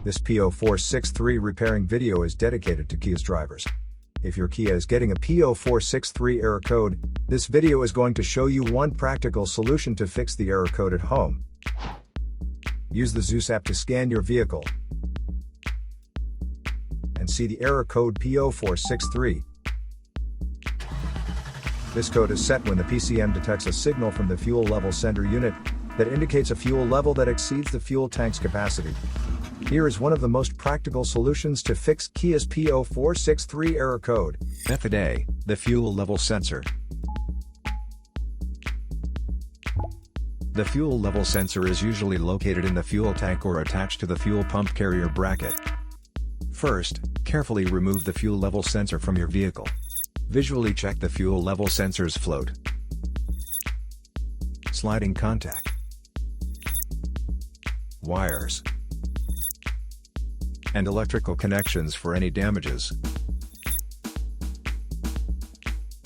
This P0463 repairing video is dedicated to Kia's drivers. If your Kia is getting a P0463 error code, this video is going to show you one practical solution to fix the error code at home. Use the Zeus app to scan your vehicle and see the error code P0463. This code is set when the PCM detects a signal from the fuel level sender unit that indicates a fuel level that exceeds the fuel tank's capacity. Here is one of the most practical solutions to fix Kia's P0463 error code. Method A, the fuel level sensor. The fuel level sensor is usually located in the fuel tank or attached to the fuel pump carrier bracket. First, carefully remove the fuel level sensor from your vehicle. Visually check the fuel level sensor's float, sliding contact, wires, and electrical connections for any damages.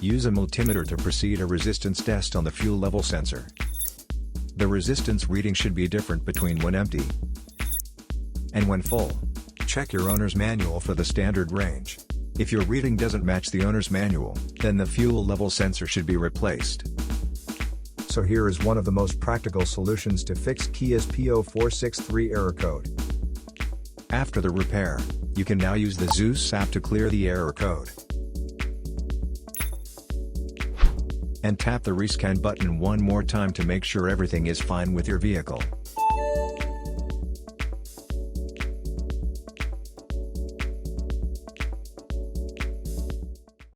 Use a multimeter to proceed a resistance test on the fuel level sensor. The resistance reading should be different between when empty and when full. Check your owner's manual for the standard range. If your reading doesn't match the owner's manual, then the fuel level sensor should be replaced. So here is one of the most practical solutions to fix Kia's P0463 error code. After the repair, you can now use the Zeus app to clear the error code. And tap the rescan button one more time to make sure everything is fine with your vehicle.